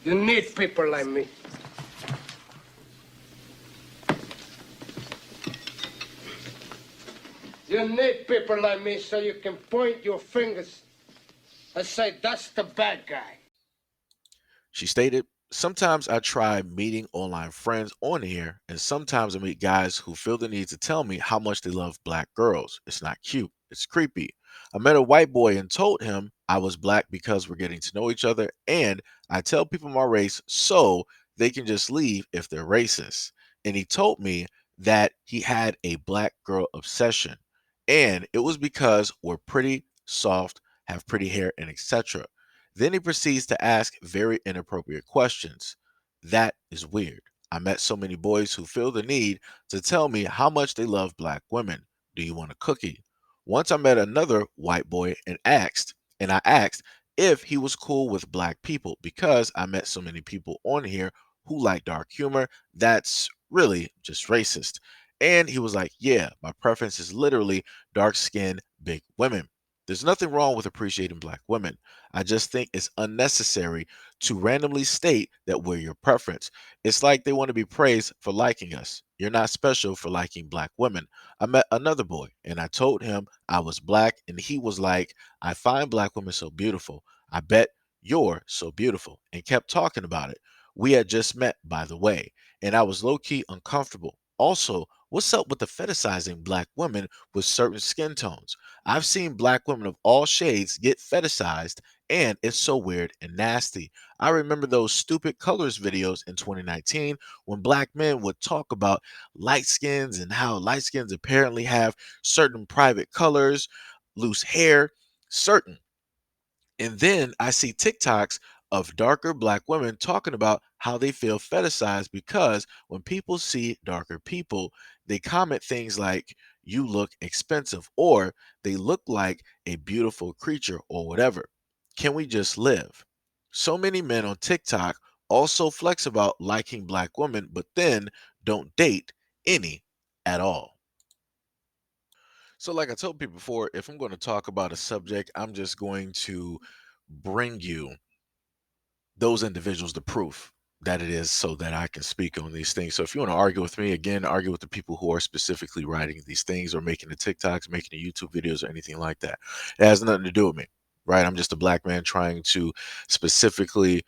You need people like me. You need people like me so you can point your fingers and say, that's the bad guy. She stated, sometimes I try meeting online friends on here, and sometimes I meet guys who feel the need to tell me how much they love black girls. It's not cute, it's creepy. I met a white boy and told him I was black because we're getting to know each other, and I tell people my race so they can just leave if they're racist. And he told me that he had a black girl obsession, and it was because we're pretty, soft, have pretty hair, and etc. Then he proceeds to ask very inappropriate questions. That is weird. I met so many boys who feel the need to tell me how much they love black women. Do you want a cookie? Once I met another white boy and I asked if he was cool with black people because I met so many people on here who like dark humor. That's really just racist. And he was like, yeah, my preference is literally dark skinned, big women. There's nothing wrong with appreciating black women. I just think it's unnecessary to randomly state that we're your preference. It's like they want to be praised for liking us. You're not special for liking black women. I met another boy and I told him I was black, and he was like, I find black women so beautiful. I bet you're so beautiful, and kept talking about it. We had just met, by the way, and I was low key uncomfortable. Also, what's up with the fetishizing black women with certain skin tones? I've seen black women of all shades get fetishized, and it's so weird and nasty. I remember those stupid colors videos in 2019 when black men would talk about light skins and how light skins apparently have certain private colors, loose hair, certain. And then I see TikToks of darker black women talking about how they feel fetishized because when people see darker people, they comment things like, you look expensive, or they look like a beautiful creature, or whatever. Can we just live? So many men on TikTok also flex about liking black women, but then don't date any at all. So, like I told people before, if I'm going to talk about a subject, I'm just going to bring you those individuals the proof that it is so that I can speak on these things. So if you want to argue with me, again, argue with the people who are specifically writing these things or making the TikToks, making the YouTube videos, or anything like that. It has nothing to do with me, right? I'm just a black man trying to specifically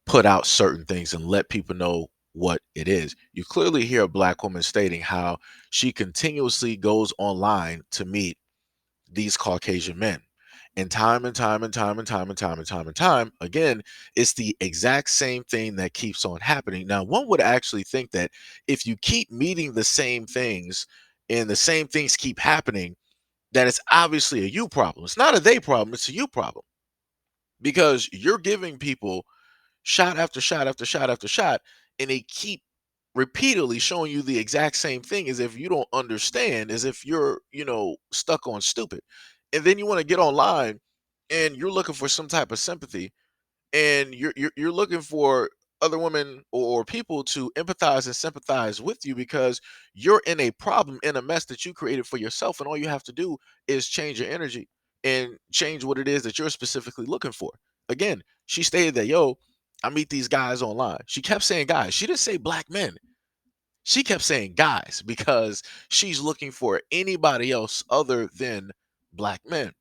put out certain things and let people know what it is. You clearly hear a black woman stating how she continuously goes online to meet these Caucasian men. And time and time and time and time and time and time and time again, it's the exact same thing that keeps on happening. Now, one would actually think that if you keep meeting the same things and the same things keep happening, that it's obviously a you problem. It's not a they problem, it's a you problem because you're giving people shot after shot after shot after shot, and they keep repeatedly showing you the exact same thing as if you don't understand, as if you're, stuck on stupid. And then you want to get online and you're looking for some type of sympathy, and you're looking for other women or people to empathize and sympathize with you because you're in a problem, in a mess that you created for yourself, and all you have to do is change your energy and change what it is that you're specifically looking for. Again, she stated that, yo, I meet these guys online. She kept saying guys, she didn't say black men. She kept saying guys because she's looking for anybody else other than black men,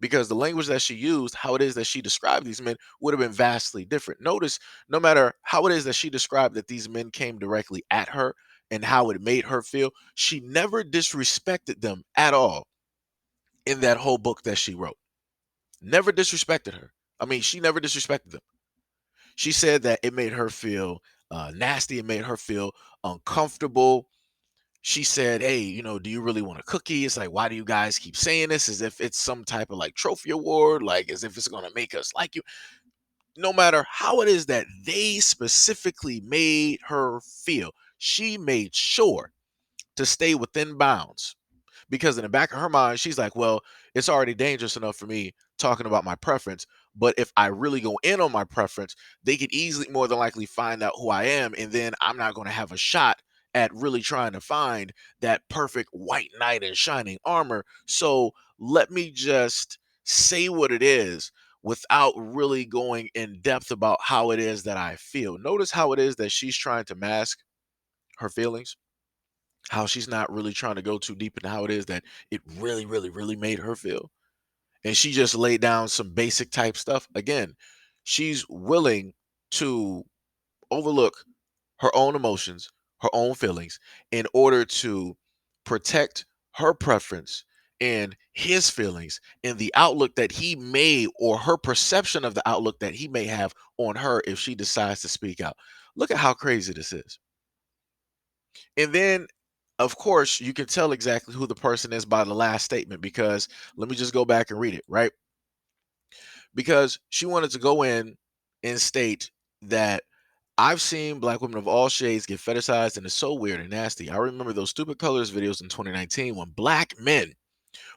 because the language that she used, how it is that she described these men, would have been vastly different. Notice, no matter how it is that she described that these men came directly at her and how it made her feel, she never disrespected them at all in that whole book that she wrote. Never disrespected her. I mean, she never disrespected them. She said that it made her feel nasty, it made her feel uncomfortable. She said, hey, do you really want a cookie? It's like, why do you guys keep saying this as if it's some type of like trophy award, like as if it's going to make us like you? No matter how it is that they specifically made her feel, she made sure to stay within bounds, because in the back of her mind, she's like, well, it's already dangerous enough for me talking about my preference. But if I really go in on my preference, they could easily, more than likely, find out who I am. And then I'm not going to have a shot at really trying to find that perfect white knight in shining armor. So let me just say what it is without really going in depth about how it is that I feel. Notice how it is that she's trying to mask her feelings, how she's not really trying to go too deep into how it is that it really, really, really made her feel. And she just laid down some basic type stuff. Again, she's willing to overlook her own emotions, her own feelings, in order to protect her preference and his feelings and the outlook that he may, or her perception of the outlook that he may have on her if she decides to speak out. Look at how crazy this is. And then, of course, you can tell exactly who the person is by the last statement, because let me just go back and read it, right? Because she wanted to go in and state that I've seen black women of all shades get fetishized, and it's so weird and nasty. I remember those stupid colors videos in 2019 when black men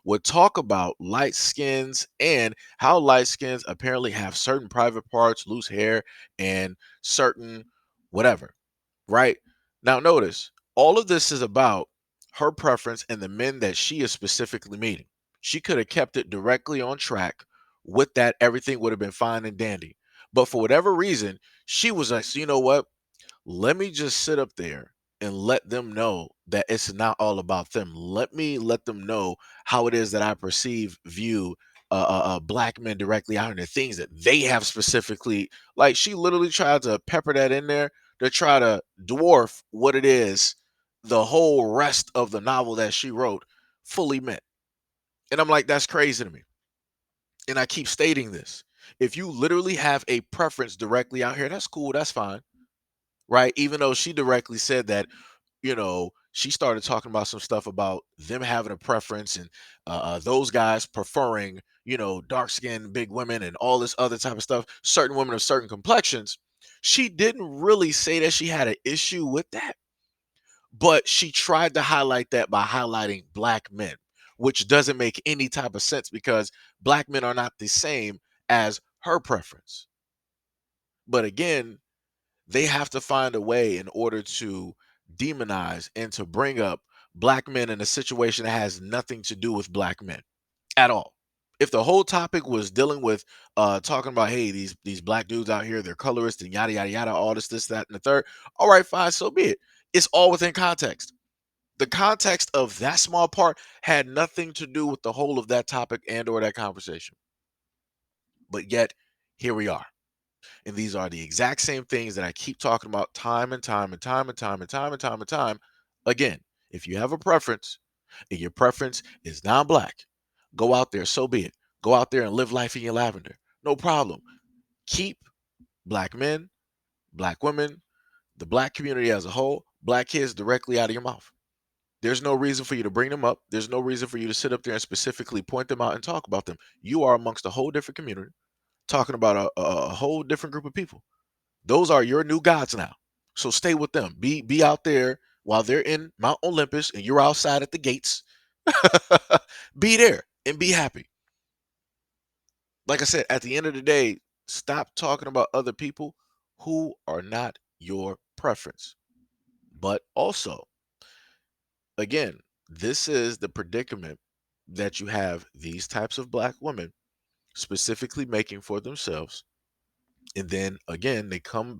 would talk about light skins and how light skins apparently have certain private parts, loose hair, and certain whatever, right? Now, notice all of this is about her preference and the men that she is specifically meeting. She could have kept it directly on track with that, everything would have been fine and dandy. But for whatever reason, she was like, so you know what? Let me just sit up there and let them know that it's not all about them. Let me let them know how it is that I perceive, view black men directly out, and the things that they have specifically. Like, she literally tried to pepper that in there to try to dwarf what it is the whole rest of the novel that she wrote fully meant. And I'm like, that's crazy to me. And I keep stating this. If you literally have a preference directly out here, that's cool, that's fine, right? Even though she directly said that, she started talking about some stuff about them having a preference, and those guys preferring, dark skinned big women and all this other type of stuff, certain women of certain complexions. She didn't really say that she had an issue with that, but she tried to highlight that by highlighting black men, which doesn't make any type of sense because black men are not the same as her preference. But again, they have to find a way in order to demonize and to bring up black men in a situation that has nothing to do with black men at all. If the whole topic was dealing with talking about, hey, these black dudes out here, they're colorists and yada yada yada, all this, that, and the third, all right, fine, so be it. It's all within context. The context of that small part had nothing to do with the whole of that topic and or that conversation. But yet, here we are. And these are the exact same things that I keep talking about time and time and time and time and time and time and time. Again, if you have a preference and your preference is non-black, go out there, so be it. Go out there and live life in your lavender. No problem. Keep black men, black women, the black community as a whole, black kids directly out of your mouth. There's no reason for you to bring them up. There's no reason for you to sit up there and specifically point them out and talk about them. You are amongst a whole different community, talking about a whole different group of people. Those are your new gods now. So stay with them. Be out there while they're in Mount Olympus and you're outside at the gates. Be there and be happy. Like I said, at the end of the day, stop talking about other people who are not your preference. But also, again, this is the predicament that you have these types of black women specifically making for themselves. And then again, they come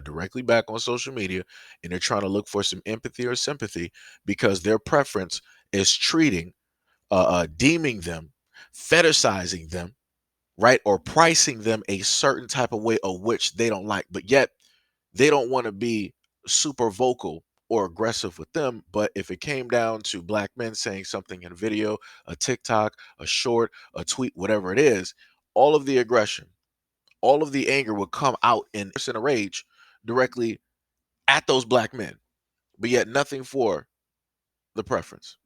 directly back on social media and they're trying to look for some empathy or sympathy because their preference is treating, deeming them, fetishizing them, right? Or pricing them a certain type of way of which they don't like. But yet they don't want to be super vocal or aggressive with them. But if it came down to black men saying something in a video, a TikTok, a short, a tweet, whatever it is, all of the aggression, all of the anger would come out in a rage directly at those black men, but yet nothing for the preference.